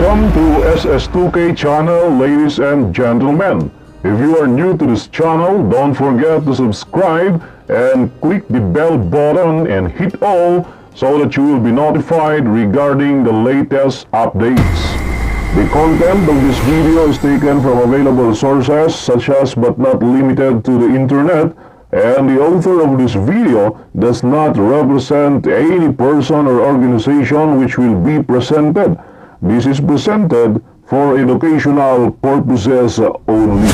Welcome to SAMMY channel, ladies and gentlemen. If you are new to this channel, don't forget to subscribe and click the bell button and hit all so that you will be notified regarding the latest updates. The content of this video is taken from available sources such as but not limited to the internet, and the author of this video does not represent any person or organization which will be presented. This is presented for educational purposes only.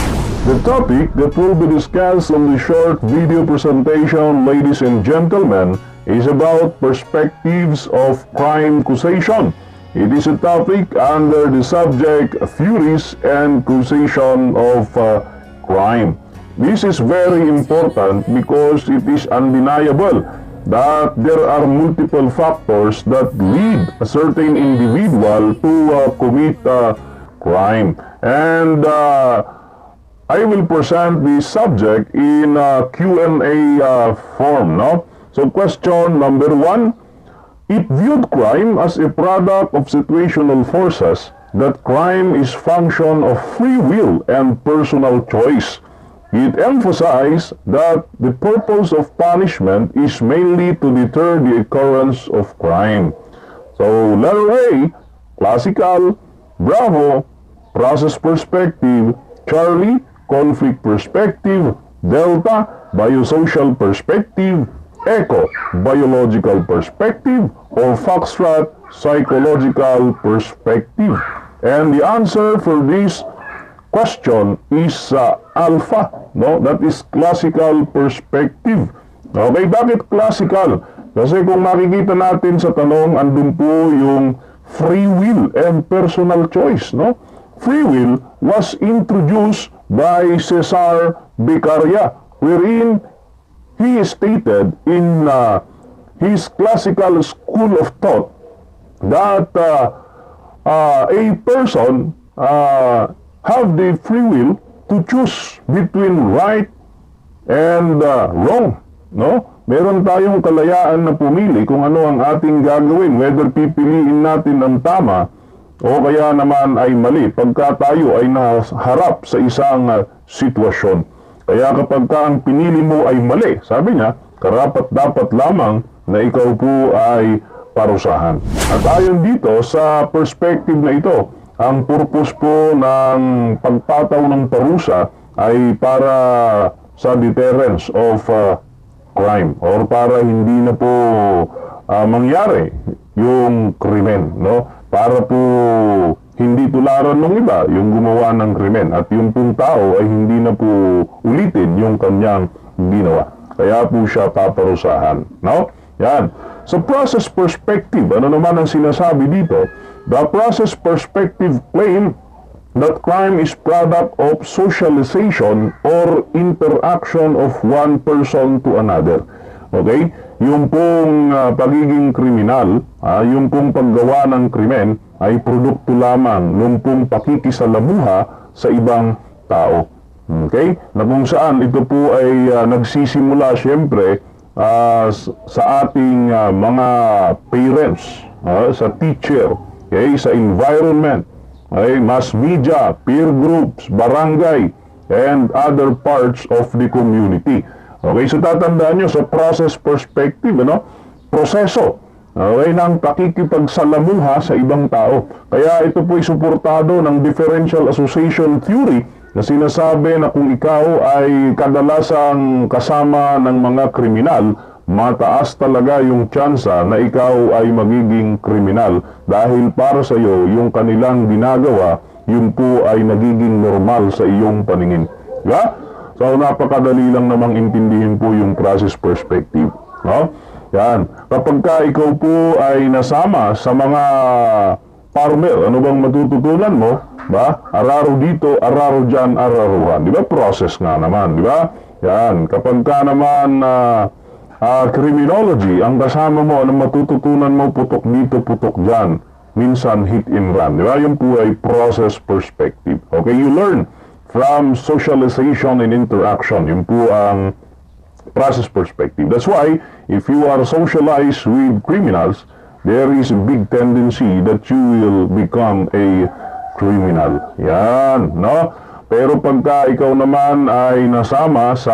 The topic that will be discussed on the short video presentation, ladies and gentlemen, is about perspectives of crime causation. It is a topic under the subject theories and causation of crime. This is very important because it is undeniable that there are multiple factors that lead a certain individual to commit crime. And I will present the subject in Q&A form. No? So question number 1, it viewed crime as a product of situational forces, that crime is function of free will and personal choice. It emphasized that the purpose of punishment is mainly to deter the occurrence of crime. So letter A, classical, Bravo, process perspective, Charlie, conflict perspective, Delta, biosocial perspective, Echo, biological perspective, or Foxtrot, psychological perspective. And the answer for this question is alpha, no? That is classical perspective. Okay, bakit classical? Kasi kung makikita natin sa tanong, andun po yung free will and personal choice, no? Free will was introduced by Cesar Beccaria, wherein he stated in his classical school of thought that a person have the free will to choose between right and wrong, no? Meron tayong kalayaan na pumili kung ano ang ating gagawin, whether pipiliin natin ang tama o kaya naman ay mali pagka tayo ay naharap sa isang sitwasyon. Kaya kapag ka ang pinili mo ay mali, sabi niya, karapat-dapat lamang na ikaw po ay parusahan. At ayon dito sa perspective na ito, ang purpose po ng pagpataw ng parusa ay para sa deterrence of crime or para hindi na po mangyari yung krimen, no? Para po hindi tularan ng iba yung gumawa ng krimen at yung pong tao ay hindi na po ulitin yung kanyang ginawa. Kaya po siya paparusahan, no? Yan. Sa process perspective, ano naman ang sinasabi dito? The process perspective claim that crime is product of socialization or interaction of one person to another. Okay? Yung pong pagiging kriminal, yung pong paggawa ng krimen ay produkto lamang ng pong pakikisalamuha sa ibang tao. Okay? Na kung saan ito po ay nagsisimula siyempre sa ating mga parents, sa teacher, okay, sa environment, okay, mass media, peer groups, barangay, and other parts of the community. Okay, so tatandaan nyo sa process perspective, ano? Proseso, okay, ng pakikipagsalamuha sa ibang tao. Kaya ito po ay suportado ng differential association theory na sinasabi na kung ikaw ay kadalasang kasama ng mga kriminal, mataas talaga yung tsansa na ikaw ay magiging kriminal dahil para sa iyo yung kanilang ginagawa, yun po ay nagiging normal sa iyong paningin. Diba? So napakadali lang namang intindihin po yung process perspective, no? Yan. Kapag ka ikaw po ay nasama sa mga farmer, ano bang matututunan mo? Ba? Araro dito, araro dyan, araruhan. Diba? Process nga naman, diba? Yan. Kapag ka naman criminology, ang kasama mo, ang matututunan mo, putok dito, putok dyan. Minsan, hit and run. Di ba? Yung po ay process perspective. Okay, you learn from socialization and interaction. Yung po ang process perspective. That's why, if you are socialized with criminals, there is a big tendency that you will become a criminal. Yan, no? Pero pagka ikaw naman ay nasama sa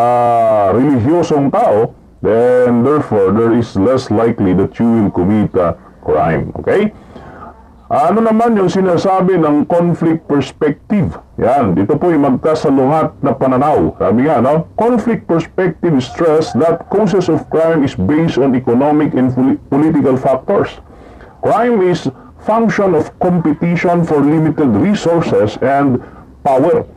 relihiyosong tao, then therefore there is less likely that you will commit a crime. Okay? Ano naman yung sinasabi ng conflict perspective? Yan, dito po yung magkasalungat na pananaw. Sabi nga, no? Conflict perspective stress that causes of crime is based on economic and political factors. Crime is function of competition for limited resources and power.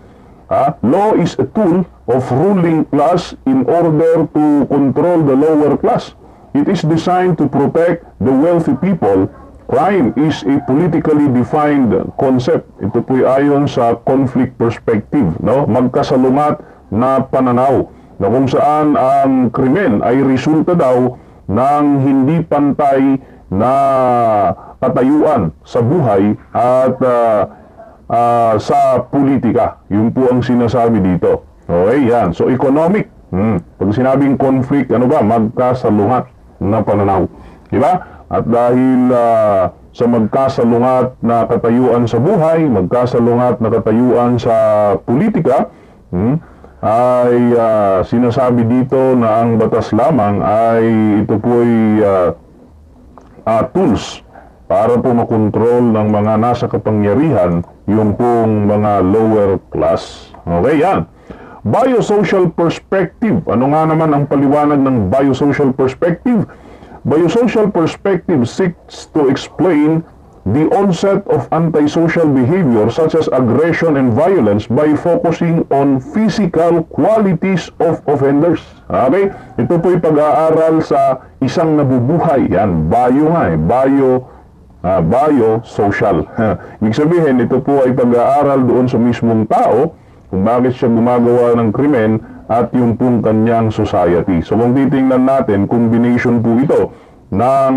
Law is a tool of ruling class in order to control the lower class. It is designed to protect the wealthy people. Crime is a politically defined concept. Ito po'y ayon sa conflict perspective, no? Magkasalungat na pananaw na kung saan ang krimen ay resulta daw ng hindi pantay na katayuan sa buhay at sa politika. Yun po ang sinasabi dito. Okay, yan. So, economic. Pag sinabing conflict, ano ba? Magkasalungat na pananaw. Diba? At dahil sa magkasalungat na katayuan sa buhay, magkasalungat na katayuan sa politika, ay sinasabi dito na ang batas lamang ay ito po ay tools para po makontrol ng mga nasa kapangyarihan yung pong mga lower class. Okay, yan. Biosocial perspective. Ano nga naman ang paliwanag ng biosocial perspective? Biosocial perspective seeks to explain the onset of antisocial behavior such as aggression and violence by focusing on physical qualities of offenders. Okay? Ito po'y pag-aaral sa isang nabubuhay. Yan, bio nga eh. Biosocial. Ibig sabihin, ito po ay pag-aaral doon sa mismong tao kung bakit siya gumagawa ng krimen at yung pong kanyang society. So kung titingnan natin, combination po ito ng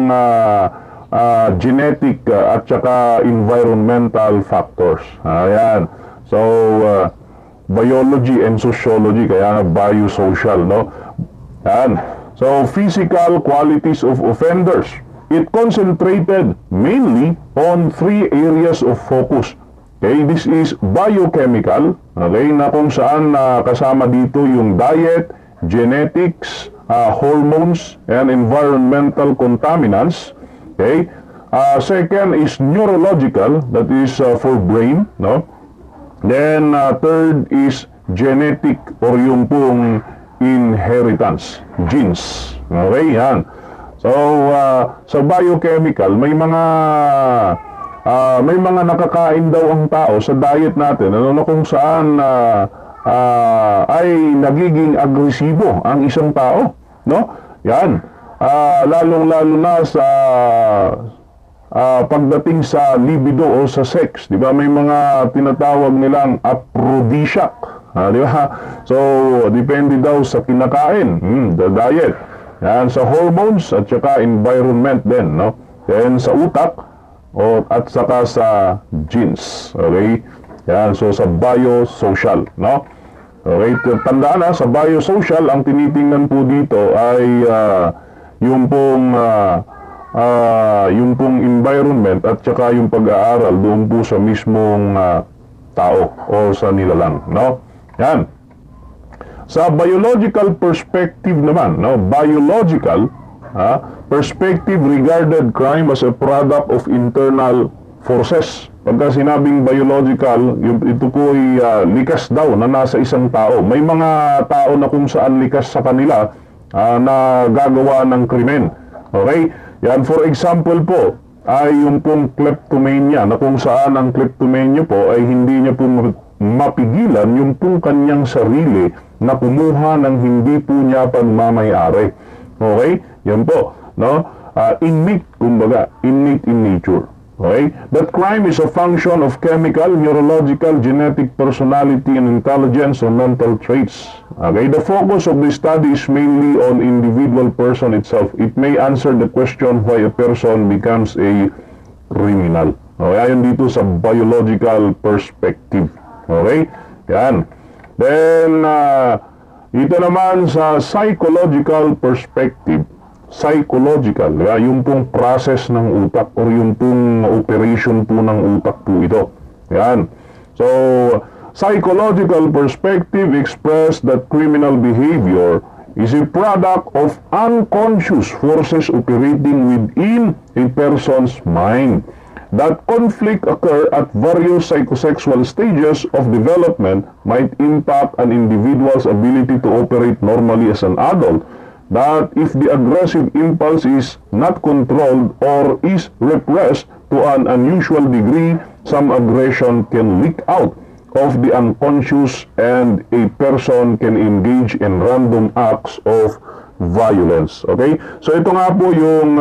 genetic at saka environmental factors. Ayan. So, biology and sociology, kaya na biosocial, no? Ayan. So, physical qualities of offenders. It concentrated mainly on 3 areas of focus. Okay, this is biochemical, okay, na kung saan kasama dito yung diet, genetics, hormones, and environmental contaminants. Okay, second is neurological, that is for brain, no? Then third is genetic or yung pong inheritance, genes. Okay, yan. So, sa biochemical, may mga nakakain daw ang tao sa diet natin, ano na kung saan ay nagiging agresibo ang isang tao, no? Yan. Lalong-lalo na sa pagdating sa libido o sa sex, di ba? May mga tinatawag nilang aphrodisiac, di ba? So, depende daw sa kinakain, the diet. Yan, sa hormones at saka environment din, no? Then sa utak at saka sa genes. Okay? Yan, so sa biosocial, no? Okay, tandaan na, sa biosocial, ang tinitingnan po dito ay yung pong environment at saka yung pag-aaral doon po sa mismong tao o sa nilalang, no? Yan. Sa biological perspective naman, no? Biological perspective regarded crime as a product of internal forces. Pagka sinabing biological, ito po ay likas daw na nasa isang tao. May mga tao na kung saan likas sa kanila na gagawa ng krimen. Okay? Yan, for example po, ay yung pong kleptomania, na kung saan ang kleptomania po ay hindi niya po mapigilan yung pong kanyang sarili na kumuha ng hindi po niya pagmamayari. Okay? Yan po, no? Innate, kumbaga, innate in nature. Okay? That crime is a function of chemical, neurological, genetic personality, and intelligence or mental traits. Okay? The focus of the study is mainly on individual person itself. It may answer the question why a person becomes a criminal. Okay? Ayon dito sa biological perspective. Okay? Yan. Then, ito naman sa psychological perspective. psychological, yung pong process ng utak or yung pong operation po ng utak po ito. Yan. So, psychological perspective express that criminal behavior is a product of unconscious forces operating within a person's mind. That conflict occur at various psychosexual stages of development might impact an individual's ability to operate normally as an adult. That if the aggressive impulse is not controlled or is repressed to an unusual degree, some aggression can leak out of the unconscious and a person can engage in random acts of violence. Okay? So ito nga po yung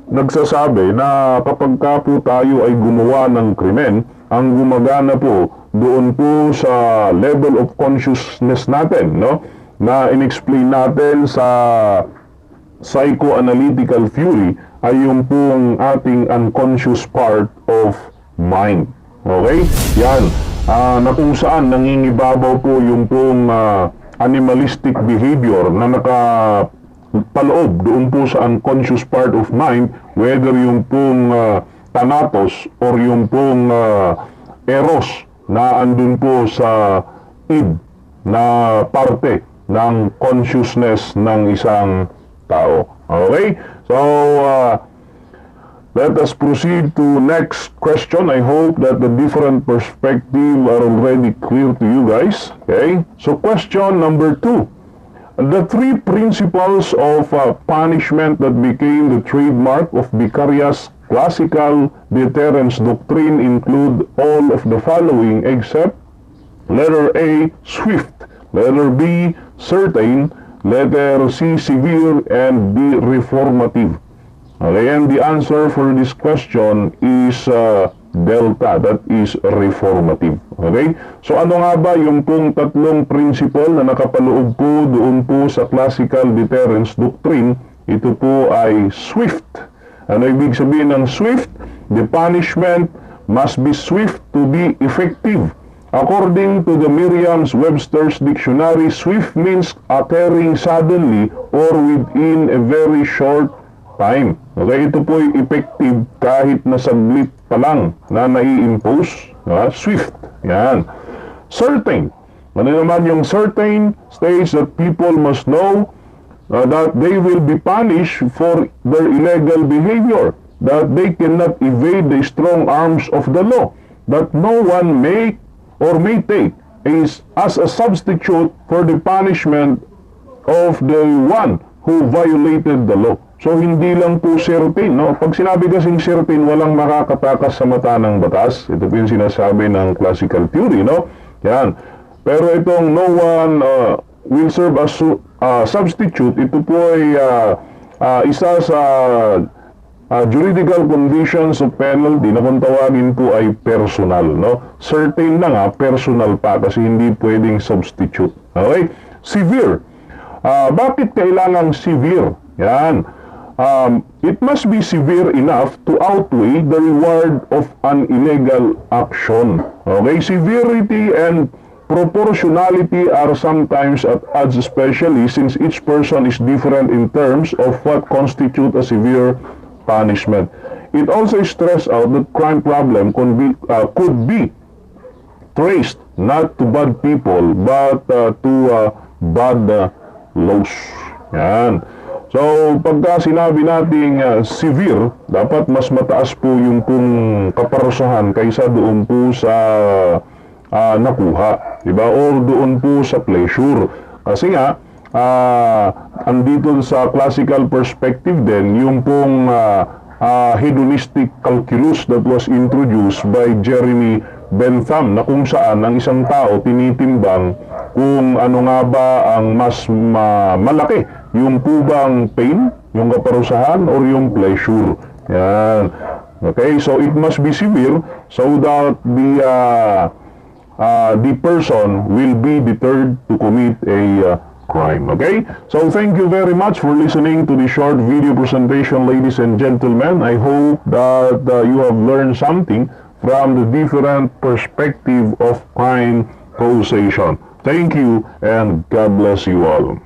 nagsasabi na kapag ka po tayo ay gumawa ng krimen, ang gumagana po doon po sa level of consciousness natin, no? Na in-explain natin sa psychoanalytical theory ay yung pong ating unconscious part of mind. Okay? Yan. Na kung saan nangingibabaw po yung pong animalistic behavior na nakapaloob doon po sa unconscious part of mind, whether yung pong thanatos or yung pong eros na andun po sa id na parte ng consciousness ng isang tao. Okay? So, let us proceed to next question. I hope that the different perspectives are already clear to you guys. Okay? So, question number 2. The three principles of punishment that became the trademark of vicarious classical deterrence doctrine include all of the following except letter A, swift, letter B, certain, letter C, severe, and D, reformative. Okay, and the answer for this question is delta, that is reformative. Okay? So ano nga ba yung pong tatlong principle na nakapaloob po doon po sa classical deterrence doctrine? Ito po ay swift. Ano ibig sabihin ng swift? The punishment must be swift to be effective. According to the Merriam-Webster's dictionary, swift means occurring suddenly or within a very short time. Okay, ito po ay effective kahit na saglit pa lang na nai-impose. Swift. Yan. Certain. Ano naman yung certain? States that people must know that they will be punished for their illegal behavior, that they cannot evade the strong arms of the law, that no one may take as a substitute for the punishment of the one who violated the law. So, hindi lang po certain, no? Pag sinabi kasing certain, walang makakatakas sa mata ng batas. Ito po yung sinasabi ng classical theory, no? Yan. Pero itong no one will serve as substitute, ito po ay isa sa juridical conditions of penalty na kung tawagin po ay personal, no? Certain na nga, personal pa kasi hindi pwedeng substitute. Okay? Severe. Bakit kailangang severe? Yan. It must be severe enough to outweigh the reward of an illegal action. Okay? Severity and proportionality are sometimes at odds, especially since each person is different in terms of what constitutes a severe punishment. It also stressed out that crime problem could be traced not to bad people but to bad laws. Yan. So, pagka sinabi nating severe, dapat mas mataas po yung pong kaparusahan kaysa doon po sa nakuha, diba? Or doon po sa pleasure. Kasi nga, andito sa classical perspective din, yung pong hedonistic calculus that was introduced by Jeremy Bentham, na kung saan ang isang tao tinitimbang kung ano nga ba ang mas malaki, yung po bang pain, yung kaparusahan, or yung pleasure. Yan. Okay, so it must be severe so that the person will be deterred to commit a crime. Okay? So thank you very much for listening to this short video presentation, ladies and gentlemen. I hope that you have learned something from the different perspective of crime causation. Thank you and God bless you all.